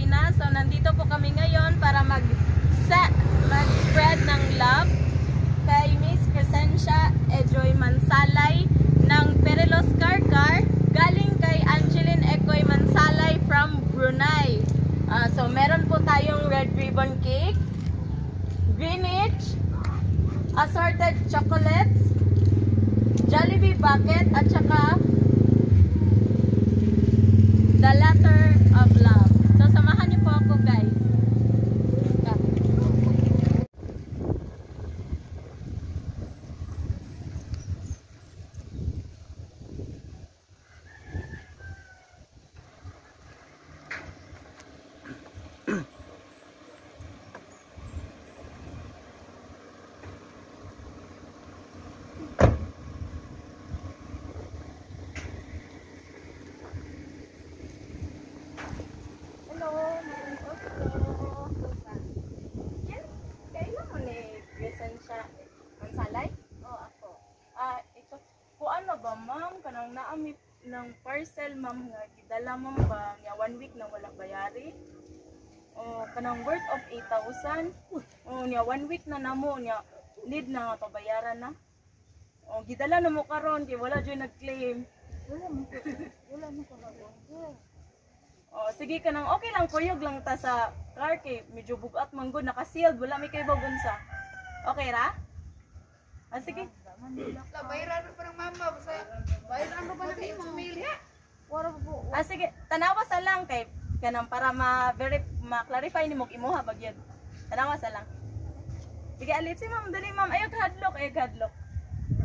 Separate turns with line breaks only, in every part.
Pinas. So nandito po kami ngayon para mag-spread ng love kay Miss Crescencia Ejoy Mansalay ng Perelos Karkar galing kay Angeline Ecoy Mansalay from Brunei. So meron po tayong red ribbon cake, Greenwich, assorted chocolates, Jollibee bucket at saka the letter of love. So samahan niyo po ako, guys. Naamit ng parcel ma'am nga gidala ma'am ba nga 1 week na wala bayari o kanang worth of 8,000 o nya 1 week na namo nya need na nga pabayaran na o gidala na mo karon kay wala joy nag-claim wala mo karon o sige kanang okay lang kuyog lang ta sa car kay medyo bugat man gud naka-sealed wala may kay bagunsa okay ra sige
bayran pa ng mama basta bayran pa na ni pamilya.
Sige, tanawa sa lang kay kanang para ma-clarify nimo imuha bagyod. Tanawa sa lang. Sige, alit si ma'am, dali ma'am, ayog hadlok.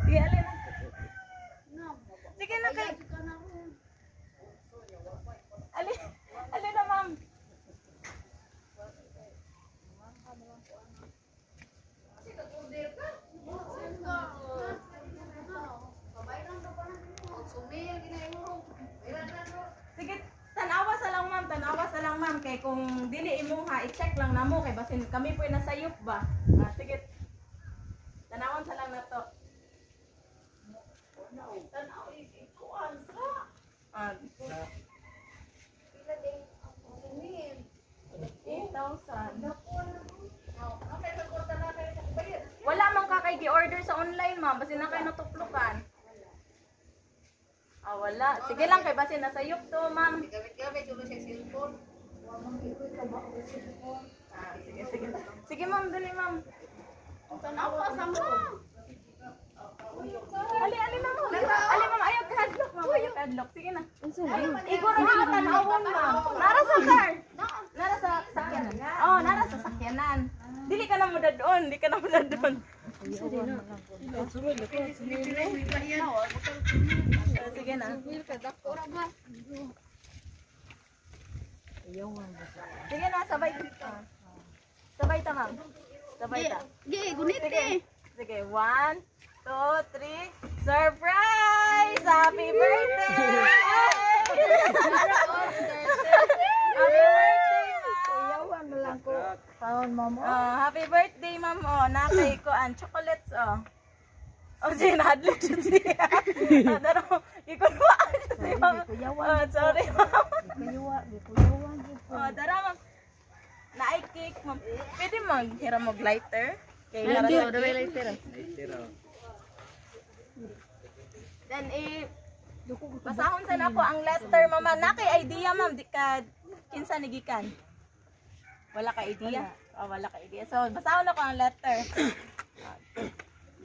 Sige, alin na. Sige na kay. Alin na ma'am. Sige, tanawa sa lang ma'am kay kung dili imuha i-check lang namo kay basin kami po nasayop ba. Sige. Tanawon sa lang nato. Tanaw ikuan sa. Pila din ako ni 8,000. Wala man ka kay gi-order sa online ma'am basin na kay natuplukan. Wala. Sige lang kay basin nasayop to, ma'am.
Gamit ulo sa cellphone.
Sige. Sige, ma'am, dali, ma'am.
Tanawa sa mo.
Ali na mo. Ali, ma'am, ayaw kadlok, ma'am. Ayaw kadlok. Sige na. Iguro na tanawon, ma'am. Nara sa car. Nara sa sakyanan. Nara sa sakyanan. Dili ka na mo dadon. Di ka na mo dadon. Sige na. Sige na, sabay. Sabay ta, ma'am. Sabay ta.
Gunit eh.
Sige, 1, 2, 3. Surprise! Happy birthday! Happy birthday, ma'am! Happy birthday, ma'am. Nakay ko ang chocolates, sinadlok siya. Daro, ikunwaan siya, ma'am. Sorry, ma'am. Dara, ma'am. Naay cake, ma'am. Pwede mag-hiram mag lighter? Kay Lara sa lighter. Then, pasahon sa na po ang letter, mama. Nakay idea, ma'am. Di ka, kinsa nigikan? Wala ka idea? Wala ka idea. So, basahon ako ang letter.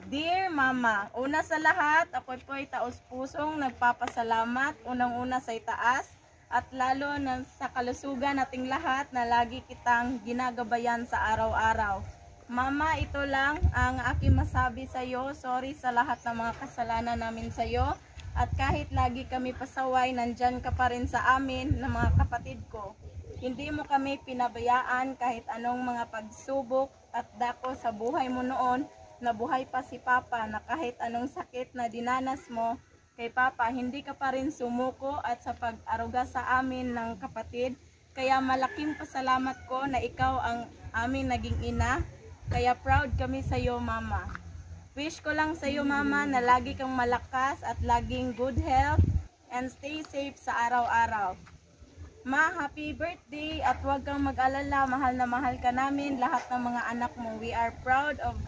Dear Mama, una sa lahat, ako po'y taos-pusong nagpapasalamat, unang-una sa itaas, at lalo na sa kalusugan nating lahat na lagi kitang ginagabayan sa araw-araw. Mama, ito lang ang aking masabi sa iyo. Sorry sa lahat ng mga kasalanan namin sa iyo. At kahit lagi kami pasaway, nandyan ka pa rin sa amin ng mga kapatid ko. Hindi mo kami pinabayaan kahit anong mga pagsubok at dako sa buhay mo noon. Nabuhay pa si Papa na kahit anong sakit na dinanas mo kay Papa, hindi ka pa rin sumuko at sa pag-aruga sa amin ng kapatid. Kaya malaking pasalamat ko na ikaw ang aming naging ina. Kaya proud kami sa iyo, Mama. Wish ko lang sa iyo, Mama, na lagi kang malakas at laging good health and stay safe sa araw-araw. Ma, happy birthday at huwag kang mag-alala, mahal na mahal ka namin, lahat ng mga anak mo. We are proud of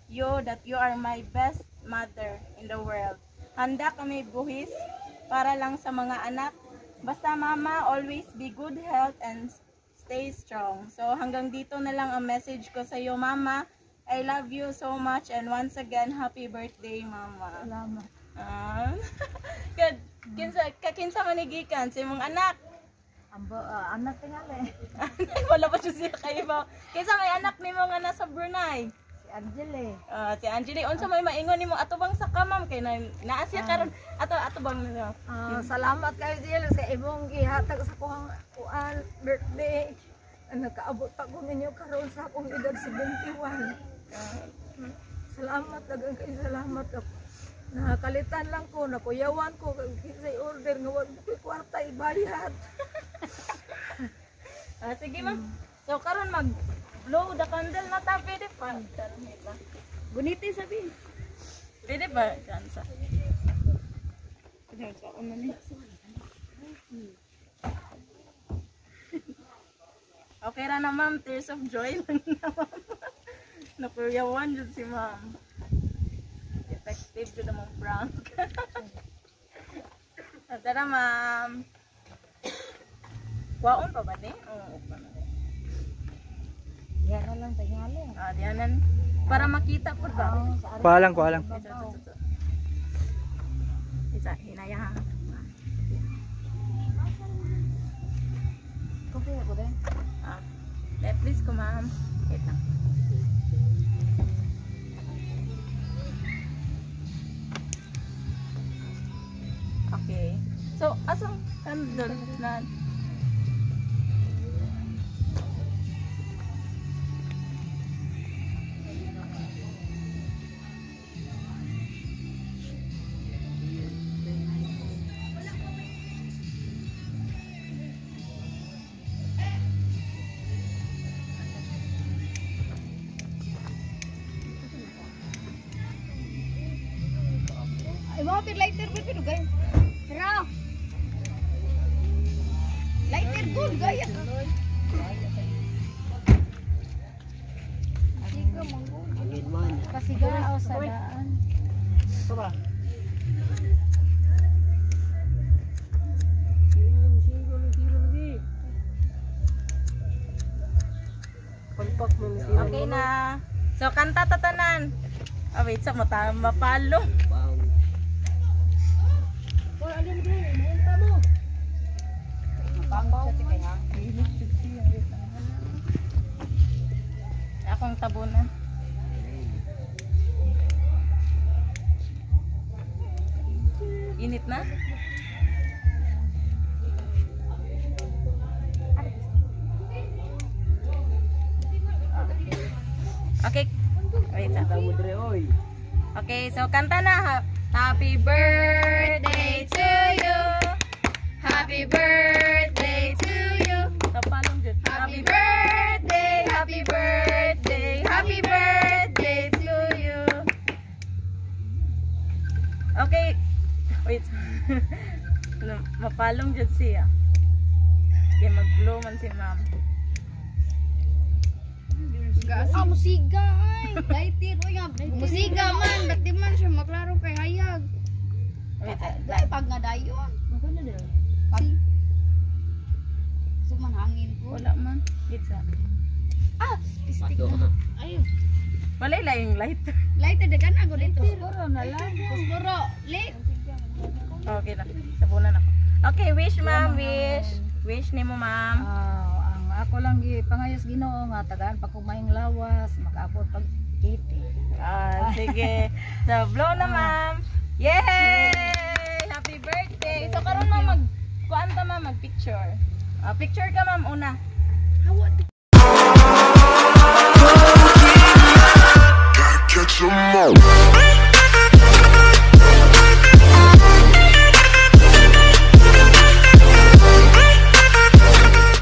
you that you are my best mother in the world. Handa kami buhis para lang sa mga anak. Basta mama, always be good health and stay strong. So hanggang dito na lang ang message ko sa iyo, mama. I love you so much and once again, happy birthday, mama.
Salamat.
Kakinsa manigikan sa imong anak.
Anak tingali.
Wala pa siya kayo ba? Kinsa may anak nimo nga nasa Brunei?
Si Angele.
Si Angeli, unsa may maingon nimo atubang sa kamam kay naa siya karon atubang nimo.
Salamat kayo Jill sa imong gihatag sa kuang birthday. Nakaabot pa ko ninyo karon sa akong edad 71. Salamat dagang kayo, salamat ako. Nakalitan lang ko, nakuyawan ko sa order nga wag ko kwarta ibayad.
Sige ma'am. So karon mag blow the candle na ta pwede pa.
Guniti sabi.
Pwede ba kansa? Pwede sa una ni. Okay ra na ma'am, tears of joy lang na ma'am. Nakuyawan jud si ma'am. Effective jud namang prank. Tara ma'am. Waon pa ba ni? Oo, pa na.
Yan na lang tingali.
Diyanan. Para makita po ba?
Kuha lang.
Isa, hinaya.
Kopi ako din.
Please ko ma'am. Wait lang. Okay. So, asang candle na
Ay, mga lighter ba pero guys? Tara! Lighter good, gaya! Asiga, manggo. Pasiga o sa daan.
Ito ba?
okay na. So, kanta tatanan. Wait, sa mata mapalo. Akong tabunan. Init na? Okay. Wait, okay, so kanta na. Happy birthday to you. Happy birthday to you. Tapalong dyan. Happy birthday, happy birthday, happy birthday to you. Okay. Wait. Mapalong dyan siya. Kaya mag-blow man si ma'am.
Musiga ay! Lighter, oy nga. Musiga man, ba't di man siya maklaro kay hayag.
Wait,
Dahil pag nga dayon. Maganda din. Pag suman hangin ko.
wala man. Gitsa.
Pistik na. Ayun.
Wala yung light.
Lighter, dagan ako dito. Pusporo na lang. Pusporo. Lit.
Okay na. Tabunan ako. Okay, wish ma'am, wish. Wish ni mo ma'am.
Ang ako lang pangayos Ginoo nga tagaan pa ko maing lawas, makaabot pag kiti.
Sige. So, blow na ma'am. Yay! Happy birthday! So, karon ma'am, kuan ta ma'am, mag-picture. Picture ka ma'am una.
Hawa